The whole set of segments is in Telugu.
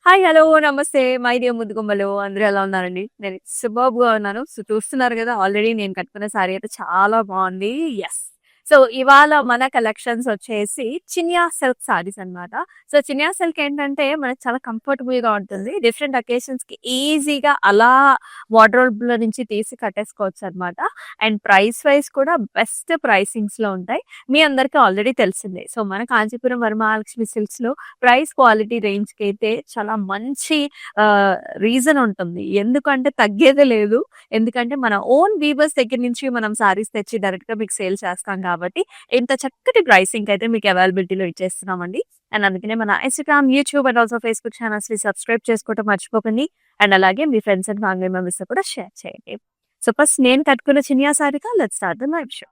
హాయ్. హలో. నమస్తే. మై డియర్ ముద్దుగుమ్మలు. అందరూ ఎలా ఉన్నారండి? నేను సూపర్బ్‌గా ఉన్నాను. సో, చూస్తున్నారు గదా! ఆల్రెడీ నేను కట్టుకున్న సారీ అయితే చాలా బావుంది. యెస్. సో, ఇవాళ మన కలెక్షన్స్ వచ్చేసి చినియా సిల్క్ సారీస్ అన్నమాట. సో, చినియా సిల్క్ ఏంటంటే మనకు చాలా కంఫర్టబుల్‌గా ఉంటుంది. డిఫరెంట్ అకేషన్స్‌కి ఈజీగా అలా వార్డ్‌రోబ్‌లో నుంచి తీసి కట్టేసుకోవచ్చనమాట. అండ్ ప్రైస్ వైస్ కూడా బెస్ట్ ప్రైసింగ్స్‌లో ఉంటాయి. మీ అందరికీ ఆల్రెడీ తెలిసిందే. సో, మన కాంచీపురం వరమహాలక్ష్మి సిల్క్స్‌లో ప్రైస్ క్వాలిటీ రేంజ్‌కైతే చాలా మంచి రీజన్ ఉంటుంది. ఎందుకంటే తగ్గేదే లేదు. ఎందుకంటే మన ఓన్ వీవర్స్ దగ్గర నుంచి మనం సారీస్ తెచ్చి డైరెక్ట్‌గా మీకు సేల్ చేస్తాం కాబట్టి ఇంత చక్కటి ప్రైసింగ్‌కైతే మీకు అవైలబిలిటీలో ఇచ్చేస్తున్నామండి. అండ్ అందుకనే మన Instagram, YouTube and also Facebook ఛానల్స్‌ని సబ్స్క్రైబ్ చేసుకోవడం మర్చిపోకండి. అండ్ అలాగే మీ ఫ్రెండ్స్ అండ్ ఫ్యామిలీ మెంబర్స్‌తో కూడా షేర్ చేయండి. సో, ఫస్ట్ నేను కట్టుకున్న చినియా సారీగా let's start the live show.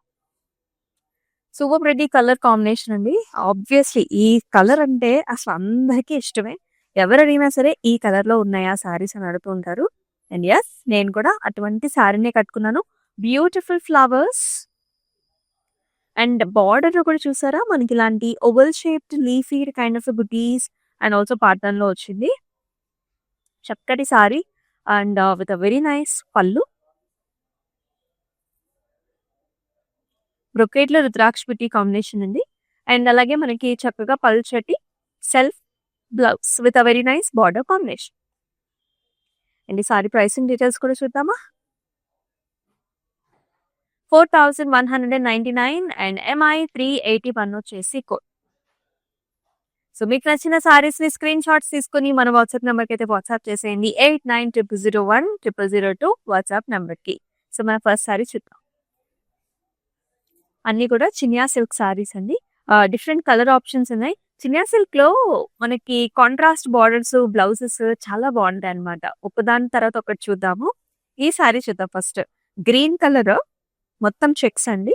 Super pretty colour combination అండి. ఆబ్వియస్‌లీ ఈ కలర్ అంటే అసలు అందరికీ ఇష్టమే. ఎవరడిగినా సరే ఈ కలర్‌లో ఉన్నాయా సారీస్ అని అడుగుతూ ఉంటారు. అండ్ యెస్, నేను కూడా అటువంటి సారీనే కట్టుకున్నాను. బ్యూటిఫుల్ ఫ్లవర్స్ అండ్ బార్డర్ కూడా చూసారా? మనకి ఇలాంటి oval shaped leafy kind of buttis and also పాటర్న్‌లో వచ్చింది. చక్కటి sorry and with a very nice పళ్ళు. బ్రొకేట్‌లో రుద్రాక్ష బుట్టి కాంబినేషన్ అండి. అండ్ అలాగే మనకి చక్కగా పల్చటి self blouse with a very nice border combination. And ఈ సారీ ప్రైసింగ్ డీటెయిల్స్ కూడా చూద్దామా? 4199 అండ్ ఎంఐ 381 వచ్చేసి కోడ్. సో, మీకు నచ్చిన సారీస్‌ని స్క్రీన్ షాట్స్ తీసుకొని మన వాట్సాప్ నంబర్‌కి అయితే వాట్సాప్ చేసేయండి. 8900010002 వాట్సాప్ నంబర్‌కి. సో, మన ఫస్ట్ సారీ చూద్దాం. అన్నీ కూడా చినియా సిల్క్ సారీస్ అండి. డిఫరెంట్ కలర్ ఆప్షన్స్ ఉన్నాయి. చినియా సిల్క్‌లో మనకి కాంట్రాస్ట్ బార్డర్స్, బ్లౌజెస్ చాలా బావుంటాయన్నమాట. ఒకదాని తర్వాత ఒకటి చూద్దాము. ఈ సారీ చూద్దాం ఫస్ట్. గ్రీన్ కలర్ మొత్తం చెక్స్ అండి.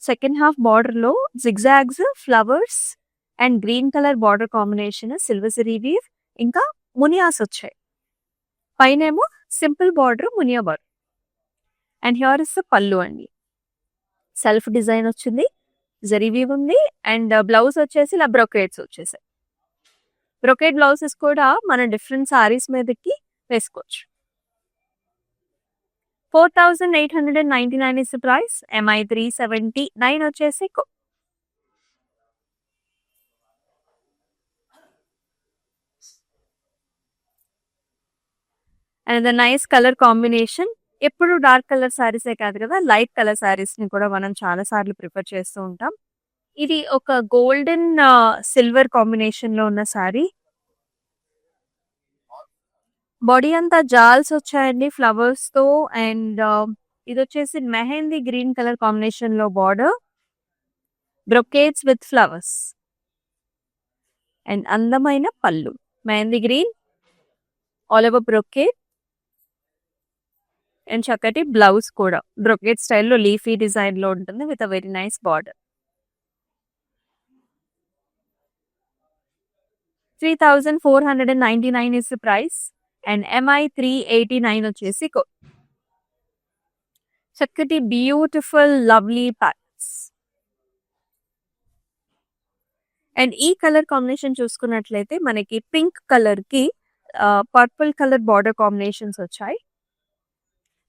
సెకండ్ హాఫ్ బార్డర్‌లో zigzags, flowers and green colour border combination, silver zari weave ఇంకా మునియాస్ వచ్చాయి. పైనేమో సింపుల్ బార్డర్, మునియా border. And here is the pallu అండి. సెల్ఫ్ డిజైన్ వచ్చింది. జరీ వీవ్ ఉంది. అండ్ బ్లౌజ్ వచ్చేసి ఇలా బ్రొకేట్స్ వచ్చేసాయి. బ్రొకేట్ బ్లౌజెస్ కూడా మన డిఫరెంట్ సారీస్ మీదకి వేసుకోవచ్చు. 4899 ఇస్ ద ప్రైస్. ఎంఐ 379 వచ్చేసి and the nice colour combination. ఎప్పుడు డార్క్ కలర్ సారీసే కాదు కదా, లైట్ కలర్ సారీస్ ని కూడా మనం చాలా సార్లు ప్రిఫర్ చేస్తూ ఉంటాం. ఇది ఒక గోల్డెన్ సిల్వర్ కాంబినేషన్ లో ఉన్న సారీ. బాడీ అంతా జాల్స్ వచ్చాయండి ఫ్లవర్స్ తో. అండ్ ఇది వచ్చేసి మెహందీ గ్రీన్ కలర్ కాంబినేషన్ లో border, brocades with flowers and అందమైన పళ్ళు. Mehndi green all over brocade and చక్కటి బ్లౌజ్ కూడా బ్రొకేట్ స్టైల్లో లీఫీ డిజైన్ లో ఉంటుంది with a very nice border. 3499 is the price and MI 389 వచ్చేసి చక్కటి బ్యూటిఫుల్ లవ్లీ ప్యాటర్న్స్. అండ్ ఈ కలర్ కాంబినేషన్ చూసుకున్నట్లయితే మనకి పింక్ కలర్ కి పర్పుల్ కలర్ బార్డర్ కాంబినేషన్స్ వచ్చాయి.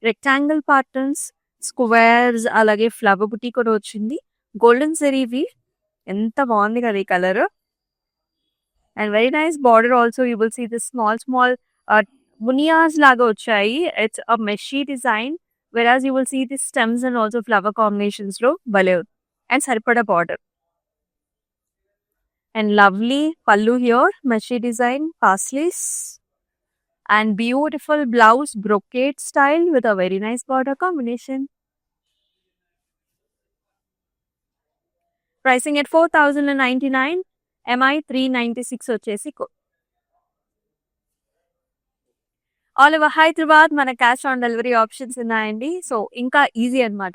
రెక్టాంగిల్ ప్యాటర్న్స్, స్క్వేర్స్ అలాగే ఫ్లవర్ బుటీ కూడా వచ్చింది. గోల్డెన్ జరీవి ఎంత బాగుంది కదా ఈ colour. And very nice border also. You will see this small మునియాస్ లాగా వచ్చాయి. It's a mesh design whereas you will see the stems and also flower combinations లో భలే అండ్ సరిపడా border and lovely pallu here mesh design paisleys and beautiful blouse brocade style with a very nice border combination. Pricing at 4099, MI 396 వచ్చేసి ఆల్ ఓవర్ హైదరాబాద్ మన క్యాష్ ఆన్ డెలివరీ ఆప్షన్స్ ఉన్నాయండి. సో ఇంకా ఈజీ అనమాట.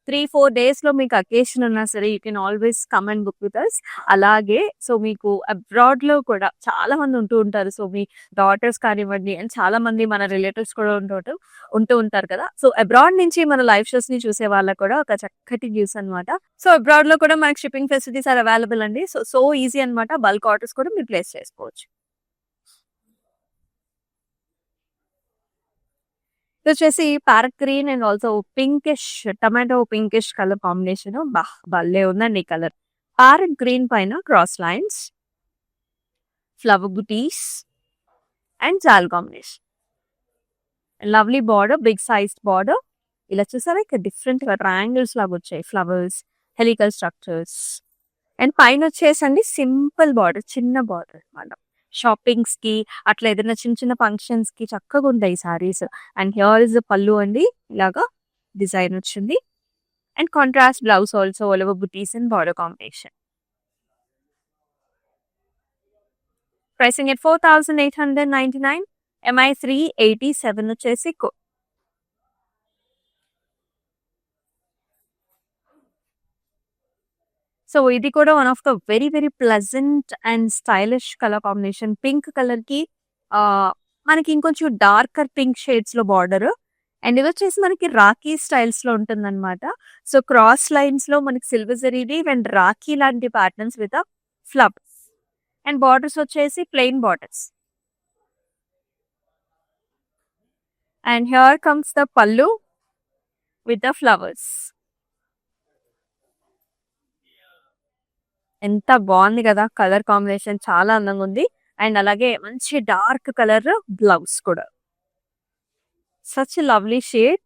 3-4 డేస్‌లో మీకు అకేషన్ ఉన్నా సరే you can always come and book with us. అలాగే సో మీకు అబ్రాడ్‌లో కూడా చాలా మంది ఉంటూ ఉంటారు. సో మీ డాటర్స్ కానివ్వండి అండ్ చాలా మంది మన రిలేటివ్స్ కూడా ఉంటూ ఉంటారు కదా! సో అబ్రాడ్ నుంచి మన లైవ్ షోస్‌ని చూసే వాళ్ళకి కూడా ఒక చక్కటి న్యూస్ అన్నమాట. సో అబ్రాడ్‌లో కూడా మనకి షిప్పింగ్ ఫెసిలిటీస్ ఆర్ అవైలబుల్ అండి. సో ఈజీ అన్నమాట. బల్క్ ఆర్డర్స్ కూడా మీరు ప్లేస్ చేసుకోవచ్చు. ఇదొచ్చేసి parrot green and also pinkish tomato pinkish colour combination. భలే ఉందండి ఈ కలర్. ప్యారట్ గ్రీన్ పైన cross lines, flower buttis and jaal combination. Lovely border, big sized border. ఇలా చూసారా ఇక్కడ డిఫరెంట్ ట్రయాంగిల్స్ లాగా వచ్చాయి. ఫ్లవర్స్, హెలికల్ స్ట్రక్చర్స్ అండ్ పైన వచ్చేసండి సింపుల్ బార్డర్, చిన్న బార్డర్ అన్నమాట. షాపింగ్స్ కి అట్లా ఏదైనా చిన్న చిన్న ఫంక్షన్స్ కి చక్కగా ఉంటాయి సారీస్. అండ్ హియర్ ఇస్ పళ్ళు అండి, ఇలాగా డిజైన్ వచ్చింది. And contrast blouse also all over buttis and border combination. Pricing at 4,899. MI 387 వచ్చేసి సో ఇది కూడా one of the very very pleasant and stylish colour combination. Pink colour కి మనకి ఇంకొంచెం డార్కర్ పింక్ షేడ్స్ లో బార్డర్. అండ్ ఇది వచ్చేసి మనకి రాఖీ స్టైల్స్ లో ఉంటుందన్నమాట. సో క్రాస్ లైన్స్ లో మనకి సిల్వర్ జరీవి అండ్ రాఖీ లాంటి patterns with flowers. And borders వచ్చేసి plain borders. And here comes the pallu with the flowers. ఎంత బాగుంది కదా కలర్ కాంబినేషన్, చాలా అందంగా ఉంది. అండ్ అలాగే మంచి డార్క్ కలర్ బ్లౌజ్ కూడా. Such lovely shade.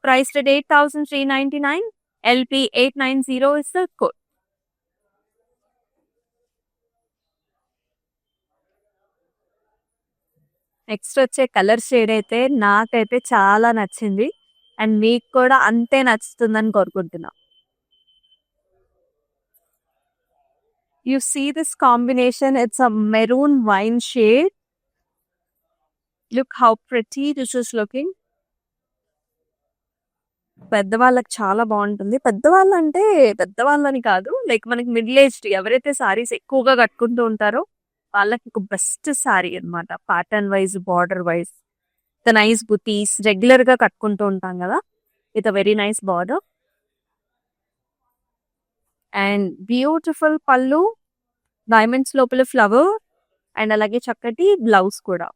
Price at 8,399. LP 890 is the code. Next వచ్చే కలర్ షేడ్ అయితే నాకైతే చాలా నచ్చింది. అండ్ మీకు కూడా అంతే నచ్చుతుందని కోరుకుంటున్నా. You see this combination, it's a maroon wine shade. Look how pretty this is looking. పెద్దవాళ్ళకి చాలా బాగుంటుంది. పెద్దవాళ్ళంటే పెద్దవాళ్ళని కాదు, లైక్ మనకి మిడిల్ ఏజ్డ్ ఎవరైతే సారీస్ ఎక్కువగా కట్టుకుంటూ ఉంటారో వాళ్ళకి ఒక బెస్ట్ సారీ అన్నమాట. Pattern wise, border wise, the nice buttis regular గా కట్టుకుంటూ ఉంటాం కదా, with a very nice border. And beautiful పళ్ళు, డైమండ్స్ లోపల ఫ్లవర్ అండ్ అలాగే చక్కటి బ్లౌజ్ కూడా.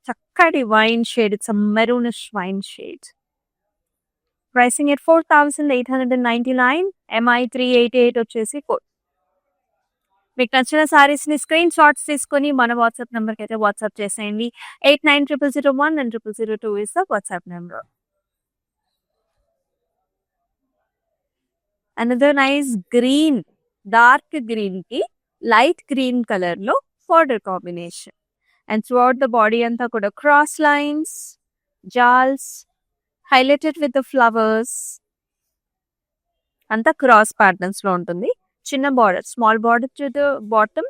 చక్కటి wine shade, it's maroonish wine shade. Pricing at 4,899. MI 388 వచ్చేసి కోడ్. మీకు నచ్చిన సారీస్ ని స్క్రీన్ షాట్స్ తీసుకొని మన వాట్సాప్ నెంబర్ కి అయితే వాట్సాప్ చేసేయండి. 890001 and 0002 is the WhatsApp number. Another nice green, dark green కి లైట్ గ్రీన్ కలర్ లో border combination. And throughout the body అంతా కూడా cross lines, jaals highlighted with the flowers. అంతా క్రాస్ ప్యాటర్న్స్ లో ఉంటుంది. చిన్న border, small border to the bottom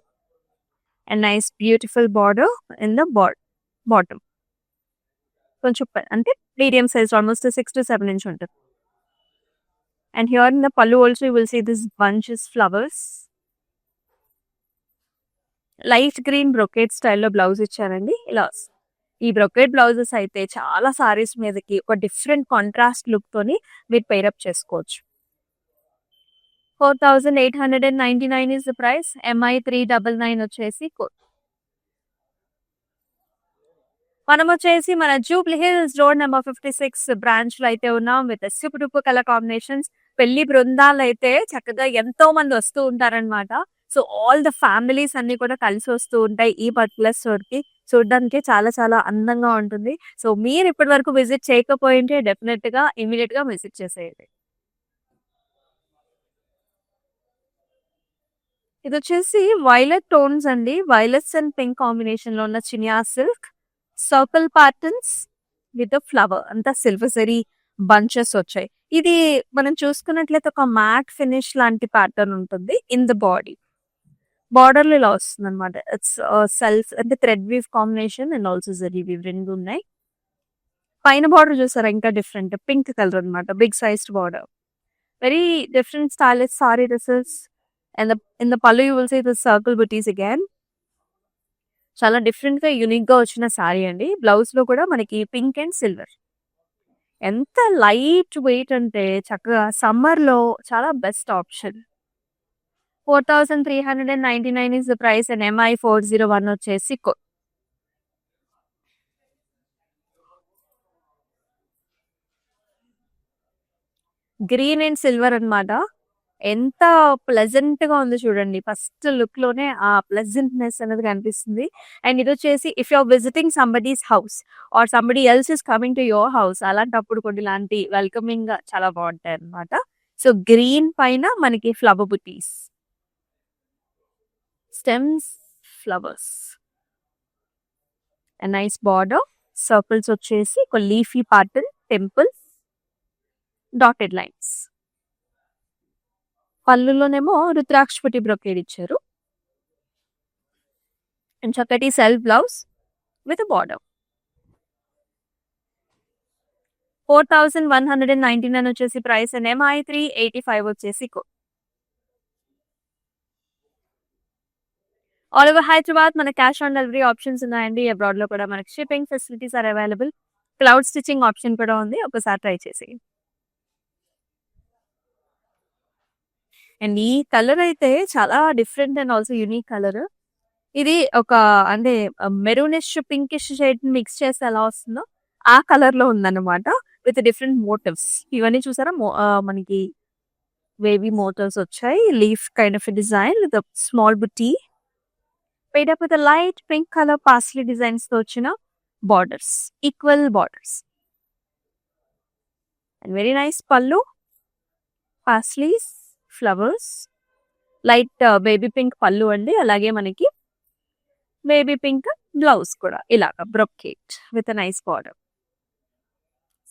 and nice beautiful border in the bottom. కొంచెం అంటే medium size, almost 6 to 7 inch ఉంటుంది. And here in the pallu also you will see this bunches flowers. Light green brocade స్టైల్లో బ్లౌజ్ ఇచ్చారండి. ఇలా ఈ బ్రొకేట్ బ్లౌజెస్ అయితే చాలా సారీస్ మీదకి ఒక డిఫరెంట్ కాంట్రాస్ట్ లుక్ తోని మీరు పేరప్ చేసుకోవచ్చు. 4,899 is the price. MI 399 వచ్చేసి కోడ్. మనం వచ్చేసి మన Jubilee Hills road number 56 branch లో అయితే ఉన్నాం with super duper colour combinations. పెళ్లి బృందాలు అయితే చక్కగా ఎంతో మంది వస్తూ ఉంటారనమాట. సో ఆల్ ద ఫ్యామిలీస్ అన్ని కూడా కలిసి వస్తూ ఉంటాయి ఈ పర్టికులర్ స్టోర్ కి. చూడడానికి చాలా చాలా అందంగా ఉంటుంది. సో మీరు ఇప్పటి వరకు విజిట్ చేయకపోయింటే డెఫినెట్ గా ఇమీడియట్ గా విజిట్ చేసేయండి. ఇది వచ్చేసి వైలెట్ టోన్స్ అండి. వైలెట్స్ అండ్ పింక్ కాంబినేషన్ లో ఉన్న చినియా silk circle patterns with flower, అంతా సిల్వర్ జరీ బంచెస్ వచ్చాయి. ఇది మనం చూసుకున్నట్లయితే ఒక మ్యాట్ ఫినిష్ లాంటి ప్యాటర్న్ ఉంటుంది ఇన్ ద బాడీ. బార్డర్ లో ఇలా వస్తుంది అనమాట. ఇట్స్ సెల్ఫ్ అంటే thread weave combination and also zari weave రెండు ఉన్నాయి. పైన బార్డర్ చూసారా ఇంకా డిఫరెంట్ పింక్ కలర్ అన్నమాట. Big sized border. Very different stylish sari this is. In the pallu you will see this circle buttis again. చాలా డిఫరెంట్‌గా, యూనిక్‌గా వచ్చిన సారీ అండి. బ్లౌజ్‌లో కూడా మనకి పింక్ అండ్ సిల్వర్. ఎంత లైట్ వెయిట్ అంటే చక్కగా సమ్మర్‌లో చాలా best option. 4399 is the price and MI 401 వచ్చేసి గ్రీన్ అండ్ సిల్వర్ అన్నమాట. ఎంత ప్లెజెంట్‌గా ఉందో చూడండి. ఫస్ట్ లుక్‌లోనే ఆ ప్లెజెంట్‌నెస్ అనేది కనిపిస్తుంది. అండ్ ఇదొచ్చేసి if you are visiting somebody's house or somebody else is coming to your house అలాంటప్పుడు కొన్ని ఇలాంటి వెల్కమింగ్‌గా చాలా బావుంటాయన్నమాట. సో, గ్రీన్ పైన మనకి flower buttis. Stems, flowers. A nice border. Circles వచ్చేసి ఒక leafy pattern, temples, dotted lines. పళ్ళులోనేమో రుద్రాక్షపతి బ్రొకేడ్ ఇచ్చారు. అండ్ చక్కటి సెల్ఫ్ బ్లౌజ్ విత్ బార్డర్. 4199 వచ్చేసి ప్రైస్ అండ్ ఎంఐ 385 వచ్చేసి ఆల్ ఓవర్ హైదరాబాద్ మన క్యాష్ ఆన్ డెలివరీ ఆప్షన్స్ ఉన్నాయండి. అబ్రాడ్ లో కూడా మనకి shipping facilities are available. Cloud stitching option కూడా ఉంది. ఒకసారి ట్రై చేసి. అండ్ ఈ కలర్ అయితే చాలా different and also unique colour. ఇది ఒక అంటే మెరూనిష్ పింకిష్ షేడ్ మిక్స్ చేస్తే ఎలా వస్తుందో ఆ కలర్ లో ఉందన్నమాట. With different motifs. ఇవన్నీ చూసారా మనకి వేవీ మోటివ్స్ వచ్చాయి. Leaf kind of design with small buti paid up with a light pink color parsley designs తో వచ్చిన borders, equal borders. And very nice pallu, parsleys, flowers, light baby pink pallu అండి. అలాగే మనకి బేబీ పింక్ బ్లౌజ్ కూడా ఇలాగా brocade with nice border.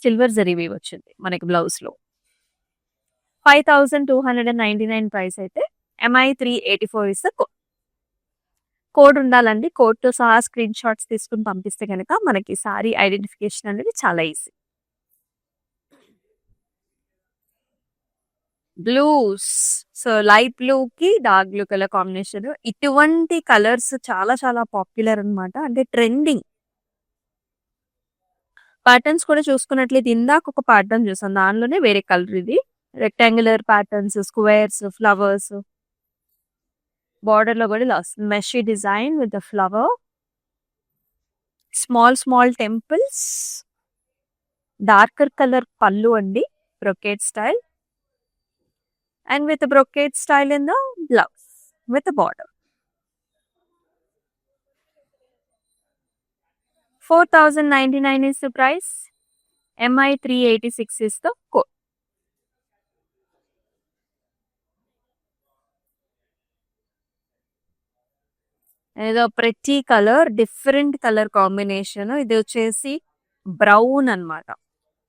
Silver zari weave వచ్చింది మనకి బ్లౌజ్ లో. 5299 ప్రైస్ అయితే ఎంఐ 384 ఇస్ ద కోడ్ ఉండాలండి. కోడ్‌తో సహా స్క్రీన్ షాట్స్ తీసుకొని పంపిస్తే గనక మనకి సారీ ఐడెంటిఫికేషన్ అనేది చాలా ఈజీ. బ్లూస్. సో, లైట్ బ్లూకి డార్క్ బ్లూ కలర్ కాంబినేషన్. ఇటువంటి కలర్స్ చాలా చాలా పాపులర్ అన్నమాట. అంటే ట్రెండింగ్. ప్యాటర్న్స్ కూడా చూసుకున్నట్లయితే ఇందాక ఒక ప్యాటర్న్ చూసాం. దానిలోనే వేరే కలర్ ఇది. Rectangular patterns, squares, flowers. Border లో కూడా ఇలా mesh design with the flower. Small temples. Darker colour pallu అండి. Brocade style. And with brocade style in the blouse with border. 4099 is the price. MI 386 is the code. ఏదో ప్రతి కలర్ డిఫరెంట్ కలర్ కాంబినేషన్. ఇది వచ్చేసి బ్రౌన్ అన్నమాట.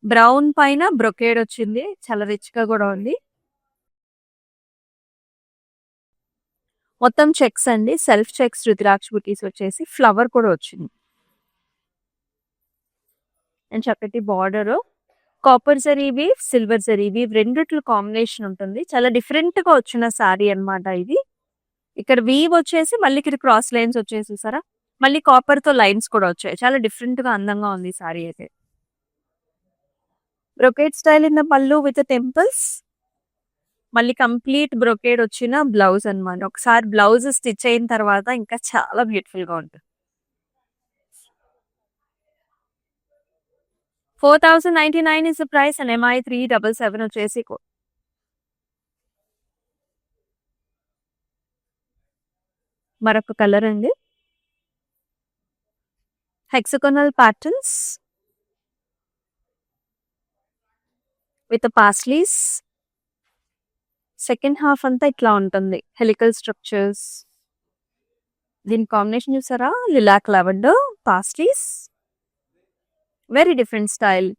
బ్రౌన్ పైన బ్రొకేడ్ వచ్చింది. చాలా రిచ్ గా కూడా ఉంది. మొత్తం చెక్స్ అండి. సెల్ఫ్ చెక్స్ రుద్రాక్ష బుటీస్ వచ్చేసి ఫ్లవర్ కూడా వచ్చింది. అండ్ చక్కటి border. Copper zari weave, silver zari weave రెండిట్లో కాంబినేషన్ ఉంటుంది. చాలా డిఫరెంట్ గా వచ్చిన సారీ అన్నమాట ఇది. ఇక్కడ వీవ్ వచ్చేసి మళ్ళీ ఇక్కడ క్రాస్ లైన్స్ వచ్చేసి చూసారా, మళ్ళీ కాపర్ తో లైన్స్ కూడా వచ్చాయి. చాలా డిఫరెంట్ గా అందంగా ఉంది సారీ అయితే. బ్రొకేట్ స్టైల్ ఇన్ ద పళ్ళు విత్ టెంపుల్స్. మళ్ళీ కంప్లీట్ బ్రొకేడ్ వచ్చిన బ్లౌజ్ అన్నమాట. ఒకసారి బ్లౌజ్ స్టిచ్ అయిన తర్వాత ఇంకా చాలా బ్యూటిఫుల్ గా ఉంటుంది. 4099 is the price and MI 377 వచ్చేసి మరొక కలర్ అండి. Hexagonal patterns with paisleys. Second half అంతా ఇట్లా ఉంటుంది. Helical structures. దీని కాంబినేషన్ చూసారా, lilac lavender, paisleys. Very different style.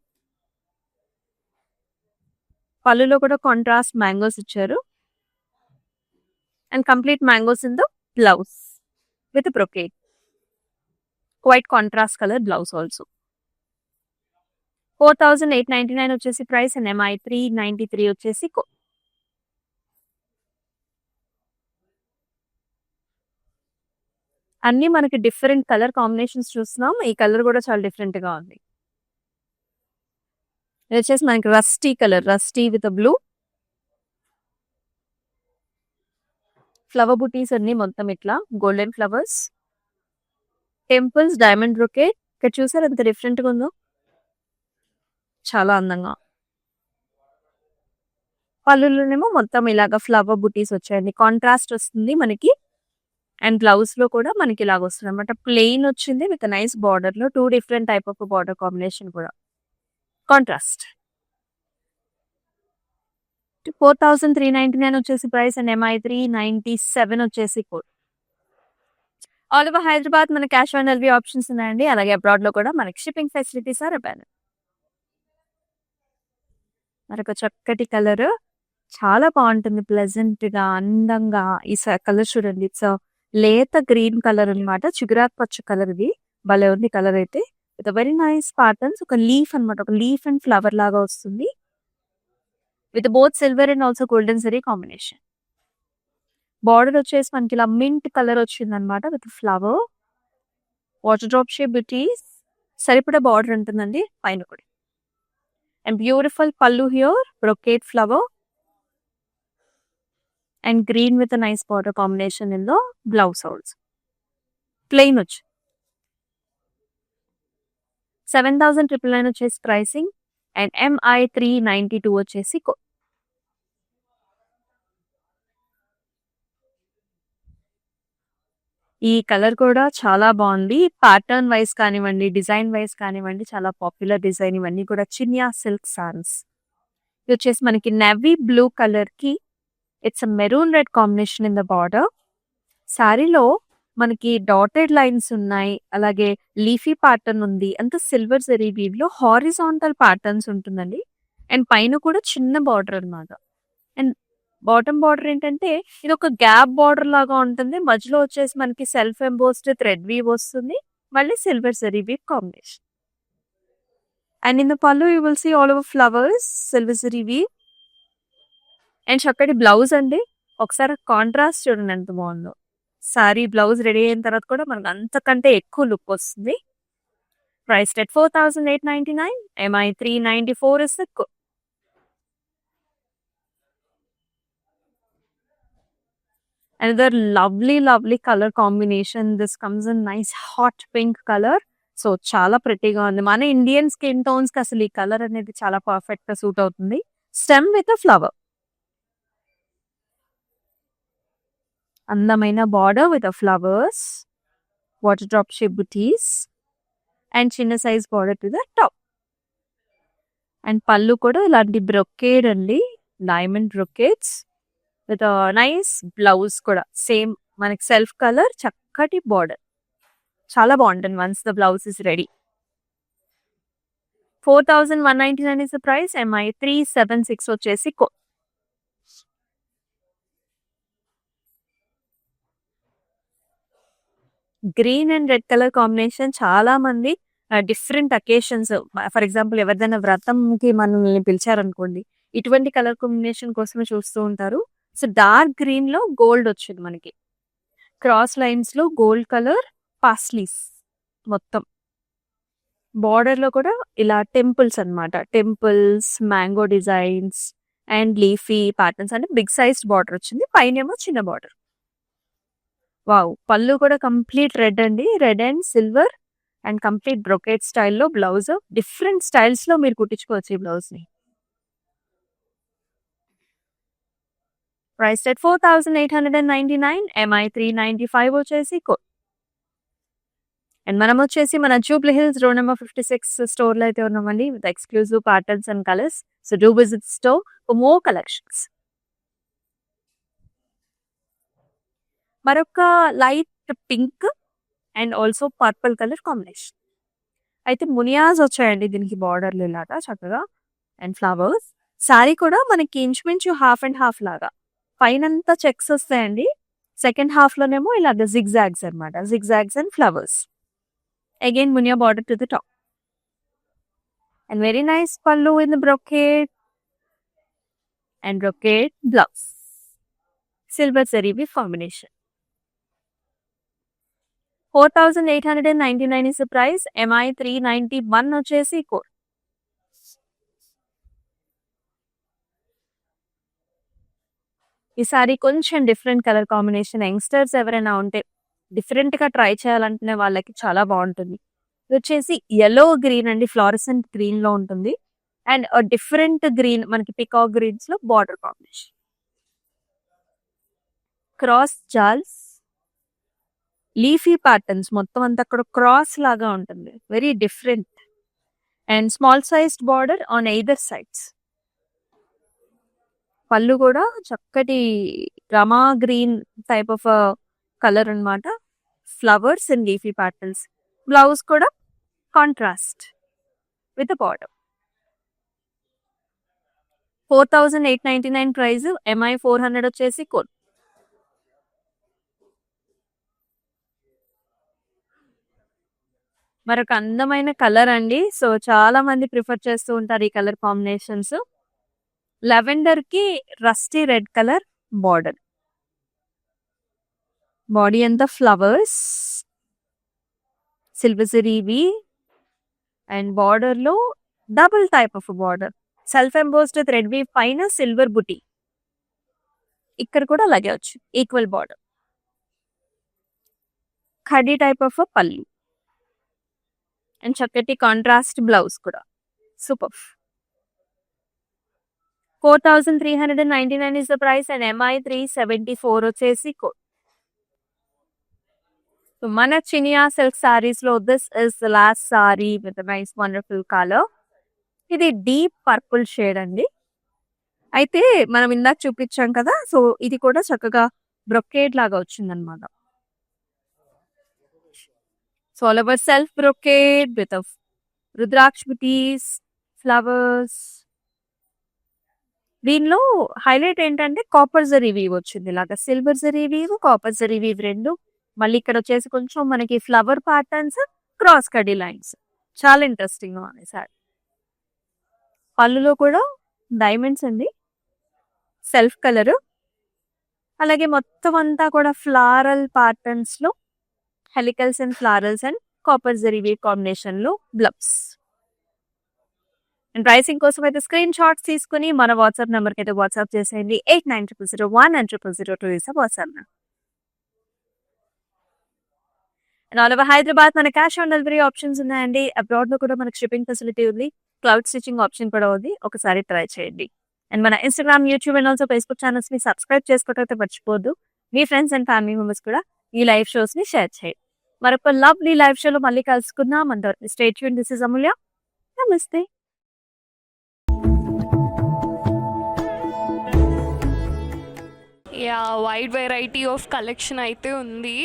పళ్ళులో కూడా కాంట్రాస్ట్ మ్యాంగోస్ ఇచ్చారు. And complete mangoes in the blouse with brocade. Quite contrast colour blouse also. 4899 వచ్చేసి ప్రైస్ అండ్ ఎంఐ 393 వచ్చేసి అన్ని మనకి డిఫరెంట్ కలర్ కాంబినేషన్స్ చూస్తున్నాం. ఈ కలర్ కూడా చాలా డిఫరెంట్ గా ఉంది. ఇది వచ్చేసి మనకి rusty colour, rusty with blue. Flower బుటీస్ అన్ని మొత్తం ఇట్లా golden flowers, temples, diamond brocade. ఇక్కడ చూసారు ఎంత డిఫరెంట్ గా ఉందో, చాలా అందంగా. పళ్ళులోనేమో మొత్తం ఇలాగా ఫ్లవర్ బుటీస్ వచ్చాయండి, కాంట్రాస్ట్ వస్తుంది మనకి. అండ్ బ్లౌజ్ లో కూడా మనకి ఇలాగ వస్తుంది అనమాట. ప్లెయిన్ వచ్చింది విత్ నైస్ బార్డర్ లో 2 different type of border combination కూడా కాంట్రాస్ట్. 4399 వచ్చేసి ప్రైస్ అండ్ ఎంఐ 397 వచ్చేసి కోడ్. ఆల్ ఓవర్ హైదరాబాద్ మన క్యాష్ ఆన్ డెలివరీ ఆప్షన్స్ ఉన్నాయండి. అలాగే అబ్రాడ్ లో కూడా మనకి షిప్పింగ్ ఫెసిలిటీస్ ఆర్ అవైలబుల్. మరొక చక్కటి కలర్, చాలా బాగుంటుంది, ప్లెజెంట్ గా, అందంగా. ఈ కలర్ చూడండి, ఇట్స్ లేత గ్రీన్ కలర్ అనమాట, చిగురాకు పచ్చ కలర్. ఇది భలే ఉంది కలర్ అయితే, విత్ వెరీ నైస్ ప్యాటర్న్స్. ఒక లీఫ్ అనమాట, ఒక లీఫ్ అండ్ ఫ్లవర్ లాగా వస్తుంది with both silver and also golden zari combination. Border వచ్చేసి మనకి ఇలా మింట్ కలర్ వచ్చింది అనమాట with flower, water drop shape beauties. సరిపడా బార్డర్ ఉంటుందండి పైన కూడా. అండ్ బ్యూటిఫుల్ పల్లు here, brocade flower and green with nice border combination in the blouse also. Plain వచ్చి 7999 వచ్చేసి ప్రైసింగ్ అండ్ ఎంఐ 392 వచ్చేసి ఈ కలర్ కూడా చాలా బాగుంది. ప్యాటర్న్ వైజ్ కానివ్వండి, డిజైన్ వైజ్ కానివ్వండి, చాలా పాపులర్ డిజైన్. ఇవన్నీ కూడా చినియా సిల్క్ సారీస్. ఇది వచ్చేసి మనకి నెవీ బ్లూ కలర్ కి it's maroon red combination in the border. శారీలో మనకి డాటెడ్ లైన్స్ ఉన్నాయి, అలాగే లీఫీ ప్యాటర్న్ ఉంది, అంత సిల్వర్ జరీ వీవ్ లో హారిజాంటల్ ప్యాటర్న్స్ ఉంటుందండి. అండ్ పైన కూడా చిన్న బార్డర్ అన్నమాట. అండ్ బాటమ్ బార్డర్ ఏంటంటే ఇది ఒక గ్యాప్ బార్డర్ లాగా ఉంటుంది. మధ్యలో వచ్చేసి మనకి సెల్ఫ్ ఎంబోస్డ్ థ్రెడ్ వీవ్ వస్తుంది, మళ్ళీ silver zari weave combination. And in the pallu you will see all over flowers, silver zari weave. And చక్కటి బ్లౌజ్ అండి, ఒకసారి కాంట్రాస్ట్ చూడండి ఎంత బాగుందో. సారీ బ్లౌజ్ రెడీ అయిన తర్వాత కూడా మనకు అంతకంటే ఎక్కువ లుక్ వస్తుంది. Price at 4899, MI 394 is the code. Another lovely color combination. This comes in nice hot pink color. So చాలా ప్రెట్టీగా ఉంది. మన ఇండియన్ స్కిన్ టోన్స్ కి అసలు ఈ కలర్ అనేది చాలా పర్ఫెక్ట్ గా సూట్ అవుతుంది. స్టెమ్ విత్ ఫ్లవర్, అందమైన border with flowers, water drop shape buttis and చిన్న size border to the top. And పళ్ళు కూడా ఇలాంటి బ్రొకేడ్ అండి, డైమండ్ బ్రొకేడ్స్ విత్ నైస్ బ్లౌజ్ కూడా సేమ్ మనకి సెల్ఫ్ కలర్, చక్కటి బార్డర్, చాలా బాగుంటుంది once the blouse is ready. 4199 is the price, MI 376 వచ్చేసి green and red colour combination. చాలా మంది డిఫరెంట్ అకేషన్స్, ఫర్ ఎగ్జాంపుల్ ఎవరిదైనా వ్రతంకి మనల్ని పిలిచారనుకోండి, ఇటువంటి కలర్ కాంబినేషన్ కోసమే చూస్తూ ఉంటారు. సో డార్క్ గ్రీన్ లో గోల్డ్ వచ్చింది మనకి, క్రాస్ లైన్స్ లో గోల్డ్ కలర్ పాస్లీస్ మొత్తం. బార్డర్ లో కూడా ఇలా టెంపుల్స్ అన్నమాట, temples, mango designs and leafy patterns. అంటే బిగ్ సైజ్ బార్డర్ వచ్చింది, పైనేమో చిన్న బార్డర్. వావ్, పళ్ళు కూడా కంప్లీట్ రెడ్ అండి, red and silver and complete brocade స్టైల్లో బ్లౌజ్. డిఫరెంట్ స్టైల్స్ లో మీరు కుట్టించుకోవచ్చు ఈ బ్లౌజ్ ని. ప్రైస్ ఎట్ 4899, ఎంఐ 395 వచ్చేసి కోడ్. అండ్ మనం వచ్చేసి మన Jubilee Hills road number 56 store లో అయితే ఉన్నామండి, with exclusive patterns and colours. So do visit store for more collections. మరొక light pink and also purple colour combination. అయితే మునియాస్ వచ్చాయండి దీనికి బార్డర్లు ఇలాగా చక్కగా అండ్ ఫ్లవర్స్. శారీ కూడా మనకి ఇంచుమించు హాఫ్ అండ్ హాఫ్ లాగా, పైనంతా చెక్స్ వస్తాయండి, సెకండ్ హాఫ్ లోనేమో ఇలాగ జిగ్జాగ్స్ అనమాట, జిగ్జాగ్స్ అండ్ ఫ్లవర్స్. అగైన్ మునియా border to the top. And very nice pallu in the brocade and brocade blouse. Silver జరీవి combination. 4,899 is the price. MI 391 వచ్చేసి కోడ్. ఈసారి కొంచెం డిఫరెంట్ కలర్ కాంబినేషన్, యంగ్స్టర్స్ ఎవరైనా ఉంటే డిఫరెంట్గా ట్రై చేయాలంటున్న వాళ్ళకి చాలా బాగుంటుంది. ఇది వచ్చేసి ఎల్లో గ్రీన్ అండి, ఫ్లోరసెంట్ గ్రీన్ లో ఉంటుంది. అండ్ డిఫరెంట్ గ్రీన్, మనకి పికాక్ గ్రీన్స్ లో border combination. Cross jaals, leafy patterns, మొత్తం అంతా అక్కడ క్రాస్ లాగా ఉంటుంది, very different. And small sized border on either sides. Pallu కూడా చక్కటి rama green type of colour అన్నమాట, flowers and leafy patterns. Blouse కూడా contrast with border. 4,899 price. MI 400 వచ్చేసి కోడ్. మరొక అందమైన కలర్ అండి. సో చాలా మంది ప్రిఫర్ చేస్తూ ఉంటారు ఈ కలర్ కాంబినేషన్స్. లెవెండర్ కి rusty red colour border, body అంతా ఫ్లవర్స్, సిల్వర్ జరీవి అండ్ బార్డర్ లో double type of border, self embossed thread weave పైన సిల్వర్ బుటీ. ఇక్కడ కూడా అలాగే వచ్చు ఈక్వల్ బార్డర్. ఖడీ టైప్ ఆఫ్ పళ్ళు అండ్ చక్కటి కాంట్రాస్ట్ బ్లౌజ్ కూడా. Super. 4,399 is the price and MI 374 వచ్చేసి కోడ్. సో మన చినియా సిల్క్ సారీస్ లో this is the last sorry with nice wonderful colour. ఇది డీప్ పర్పుల్ షేడ్ అండి. అయితే మనం ఇందాక చూపించాం కదా, సో ఇది కూడా చక్కగా బ్రొకేడ్ లాగా వచ్చింది అనమాట. So all over self brocade with rudraksha buttis, flowers. దీనిలో హైలైట్ ఏంటంటే కాపర్ జరీ వీవ్ వచ్చింది, ఇలాగా silver zari weave, copper zari weave రెండు. మళ్ళీ ఇక్కడ వచ్చేసి కొంచెం మనకి ఫ్లవర్ ప్యాటర్న్స్, క్రాస్ కడీ లైన్స్. చాలా ఇంట్రెస్టింగ్ గా ఉంది సార్. పళ్ళులో కూడా డైమండ్స్ అండి, సెల్ఫ్ కలర్. అలాగే మొత్తం అంతా కూడా ఫ్లారల్ ప్యాటర్న్స్ లో helicals and florals and copper zari weave combination లో బ్లౌజ్. అండ్ ప్రైసింగ్ కోసం అయితే స్క్రీన్ షాట్స్ తీసుకుని మన వాట్సాప్ నెంబర్కి అయితే వాట్సాప్ చేసేయండి. 890001 and 0002 is WhatsApp number. And all over Hyderabad మన క్యాష్ ఆన్ డెలివరీ ఆప్షన్స్ ఉన్నాయండి. అబ్రాడ్ లో కూడా మనకి షిప్పింగ్ ఫెసిలిటీ ఉంది, క్లౌడ్ స్టిచింగ్ ఆప్షన్ కూడా ఉంది. ఒకసారి ట్రై చేయండి. అండ్ మన Instagram, YouTube and also Facebook channels ని సబ్స్క్రైబ్ చేసుకోవడం అయితే మర్చిపోద్దు. మీ ఫ్రెండ్స్ అండ్ ఫ్యామిలీ మెంబర్స్ కూడా ఈ లైవ్ షోస్ ని షేర్ చేయండి. మరొక లవ్లీ లైవ్ షోలో మళ్ళీ కలుసుకుందాం. అంతవరకు stay tune. This is Amulya. నమస్తే. Yeah, wide variety of collection అయితే ఉంది.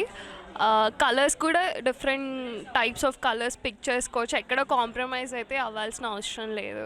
కలర్స్ కూడా different types of colours pick చేసుకోవచ్చు, ఎక్కడ కాంప్రమైజ్ అయితే అవ్వాల్సిన అవసరం లేదు.